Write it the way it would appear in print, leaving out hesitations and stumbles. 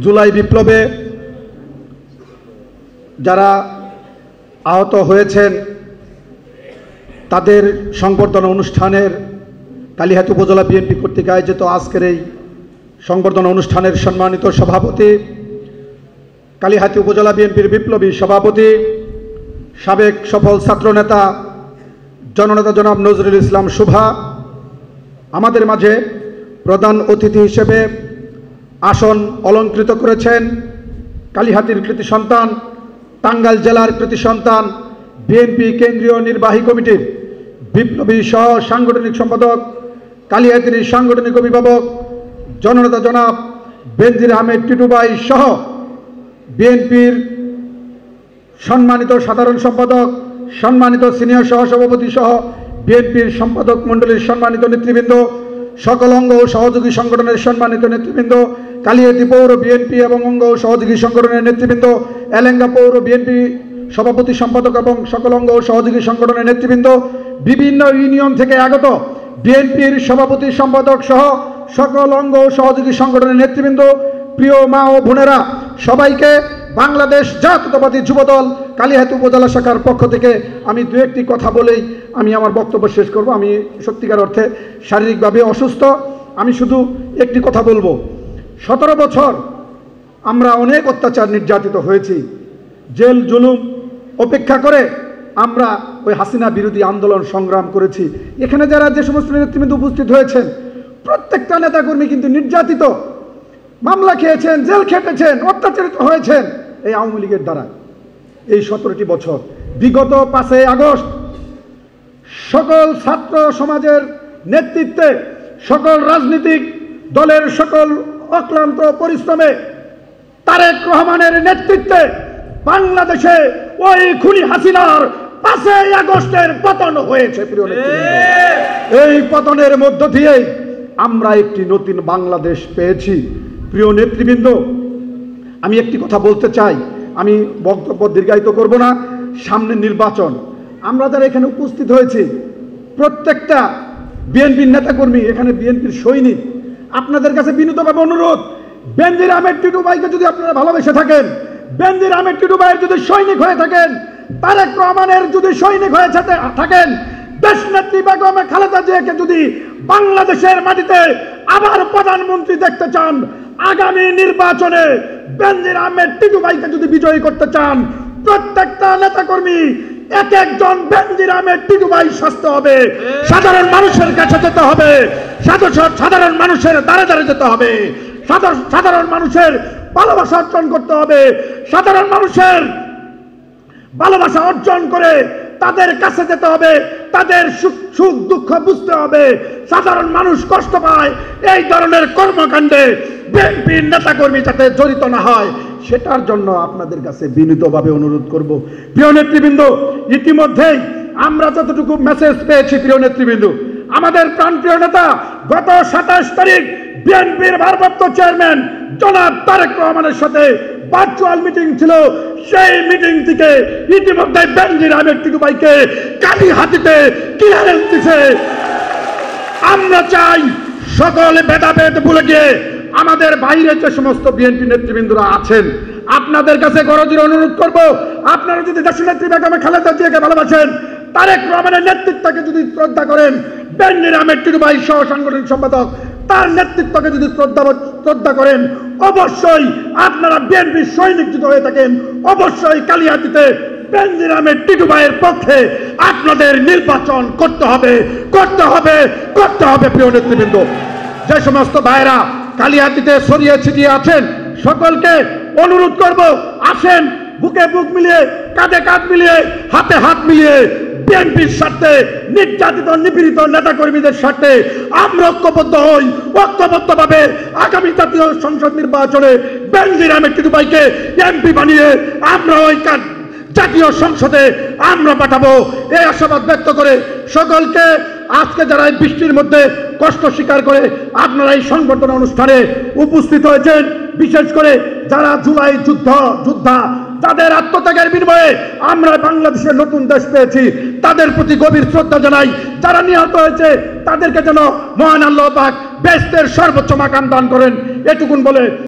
জুলাই বিপ্লবে যারা আহত হয়েছেন তাদের সংবর্ধনা অনুষ্ঠানের কালিহাতী উপজেলা বিএনপি কর্তৃক আয়োজিত আজকের এই সংবর্ধনা অনুষ্ঠানের সম্মানিত সভাপতি, কালিহাতী উপজেলা বিএনপির বিপ্লবী সভাপতি, সাবেক সফল ছাত্রনেতা জননেতা জনাব নজরুল ইসলাম শুভা, আমাদের মাঝে প্রধান অতিথি হিসেবে আসন অলঙ্কৃত করেছেন কালিহাতীর কৃতি সন্তান, টাঙ্গাইল জেলার কৃতি সন্তান, বিএনপি কেন্দ্রীয় নির্বাহী কমিটির বিপ্লবী সহ সাংগঠনিক সম্পাদক, কালিহাতীর সাংগঠনিক অভিভাবক জননেতা জনাব বেনজির আহমেদ টিটু ভাই সহ বিএনপির সম্মানিত সাধারণ সম্পাদক, সম্মানিত সিনিয়র সহসভাপতি সহ বিএনপির সম্পাদক মণ্ডলীর সম্মানিত নেতৃবৃন্দ, সকল অঙ্গ ও সহযোগী সংগঠনের সম্মানিত নেতৃবৃন্দ, কালিহাতী পৌর বিএনপি এবং অঙ্গ ও সহযোগী সংগঠনের নেতৃবৃন্দ, এলেঙ্গা পৌর বিএনপি সভাপতি সম্পাদক এবং সকল অঙ্গ ও সহযোগী সংগঠনের নেতৃবৃন্দ, বিভিন্ন ইউনিয়ন থেকে আগত বিএনপির সভাপতি সম্পাদক সহ সকল অঙ্গ ও সহযোগী সংগঠনের নেতৃবৃন্দ, প্রিয় মা ও বোনেরা, সবাইকে বাংলাদেশ জাতীয়তাবাদী যুবদল কালিহাতী উপজেলা শাখার পক্ষ থেকে আমি দু একটি কথা বলেই আমি আমার বক্তব্য শেষ করব। আমি সত্যিকার অর্থে শারীরিকভাবে অসুস্থ। আমি শুধু একটি কথা বলবো, 17 বছর আমরা অনেক অত্যাচার নির্যাতিত হয়েছি, জেল জুলুম অপেক্ষা করে আমরা ওই হাসিনা বিরোধী আন্দোলন সংগ্রাম করেছি। এখানে যারা যে সমস্ত নেতৃবৃন্দ উপস্থিত হয়েছেন প্রত্যেকটা নেতাকর্মী কিন্তু নির্যাতিত, মামলা খেয়েছেন, জেল খেটেছেন, অত্যাচারিত হয়েছেন এই আওয়ামী লীগের দ্বারা। এই 17টি বছর, বিগত 5 আগস্ট সকল ছাত্র সমাজের নেতৃত্বে, সকল রাজনৈতিক দলের সকল অক্লান্ত পরিশ্রমে, তারেক রহমানের নেতৃত্বে বাংলাদেশে ওই খুনি হাসিনার 5 আগস্টের পতন হয়েছে। প্রিয় নেতৃবৃন্দ, এই পতনের মধ্য দিয়ে আমরা একটি নতুন বাংলাদেশ পেয়েছি। প্রিয় নেতৃবৃন্দ, আমি একটি কথা বলতে চাই, আমি বক্তব্য দীর্ঘায়িত করব না। সামনে নির্বাচন, আমরা যারা এখানে উপস্থিত হয়েছি প্রত্যেকটা বিএনপির নেতাকর্মী, এখানে বিএনপির সৈনিক, আপনাদের কাছে বিনীতভাবে অনুরোধ, বেনজির আহমেদ টিটু ভাইকে যদি আপনারা ভালোবেসে থাকেন, বেনজির আহমেদ টিটু ভাইয়ের যদি সৈনিক হয়ে থাকেন, তারেক রহমানের যদি সৈনিক হয়ে থাকেন, দেশনেত্রী বেগম খালেদা জিয়াকে যদি বাংলাদেশের মাটিতে আবার প্রধানমন্ত্রী দেখতে চান, আগামী নির্বাচনে বেনজির আহমেদ টিটু ভাইকে যদি বিজয়ী করতে চান, প্রত্যেকটা নেতাকর্মী এক একজন বেনজির আহমেদ টিটু ভাই সাজতে হবে, সাধারণ মানুষের কাছে যেতে হবে, সাধারণ মানুষের দ্বারে দ্বারে যেতে হবে, সাধারণ মানুষের ভালোবাসা অর্জন করতে হবে, সাধারণ মানুষের ভালোবাসা অর্জন করে তাদের কাছে যেতে হবে, তাদের সুখ দুঃখ বুঝতে হবে। সাধারণ মানুষ কষ্ট পায় এই ধরনের কর্মকাণ্ডে বিএনপির নেতাকর্মী যাতে জড়িত না হয়, সেটার জন্য আপনাদের কাছে বিনীতভাবে অনুরোধ করব। প্রিয় নেতৃবৃন্দ, ইতিমধ্যেই আমরা যতটুকু মেসেজ পেয়েছি, প্রিয় নেতৃবৃন্দ, আমাদের প্রাণপ্রিয় নেতা গত 27 তারিখ বিএনপির ভারপ্রাপ্ত চেয়ারম্যান জনাব তারেক রহমানের সাথে ভার্চুয়াল মিটিং ছিল। সেই মিটিং থেকে ইতিমধ্যে বেনজির আহমেদ টিটু ভাইকে কালিহাতীতে ক্লিয়ারেন্স দিছে। আমরা চাই সকল ভেদাভেদ ভুলে গিয়ে আমাদের বাইরে যে সমস্ত বিএনপি নেতৃবৃন্দরা আছেন, আপনাদের কাছে করজোড়ে অনুরোধ করব, আপনারা যদি দেশনেত্রী বেগম খালেদা জিয়াকে ভালোবাসেন, তারেক রহমানের নেতৃত্বকে যদি শ্রদ্ধা করেন, বেনজির আহমেদ টিটু ভাই সহ সাংগঠনিক সম্পাদক তার নেতৃত্বকে যদি শ্রদ্ধা করেন, অবশ্যই আপনারা বিএনপির সৈনিক যদি হয়ে থাকেন, অবশ্যই কালিহাতীতে বেনজির আহমেদ টিটু ভাইয়ের পক্ষে আপনাদের নির্বাচন করতে হবে, করতে হবে, করতে হবে। প্রিয় নেতৃবৃন্দ, যে সমস্ত ভাইরা কালিহাতীতে ছড়িয়ে ছিটিয়ে আছেন, সকলকে অনুরোধ করব, আসেন বুকে বুক মিলিয়ে, কাঁধে কাঁধ মিলিয়ে, হাতে হাত মিলিয়ে বিএনপির স্বার্থে, নির্যাতিত নিপীড়িত নেতাকর্মীদের স্বার্থে আমরা ঐক্যবদ্ধ হই। ঐক্যবদ্ধভাবে আগামী জাতীয় সংসদ নির্বাচনে বেনজির আহমেদ টিটু ভাইকে এমপি বানিয়ে আমরা ওই জাতীয় সংসদে আমরা পাঠাবো, এই আশাবাদ ব্যক্ত করে সকলকে, আজকে যারা এই বৃষ্টির মধ্যে কষ্ট স্বীকার করে আপনারা এই সংবর্ধনা অনুষ্ঠানে উপস্থিত হয়েছেন, বিশেষ করে যারা জুলাই যোদ্ধা, তাদের আত্মত্যাগের বিনিময়ে আমরা বাংলাদেশের নতুন দেশ পেয়েছি, তাদের প্রতি গভীর শ্রদ্ধা জানাই। যারা নিহত হয়েছে তাদেরকে যেন মহান আল্লাহ পাক বেহেশতের সর্বোচ্চ মাকাম দান করেন, এটুকুন বলে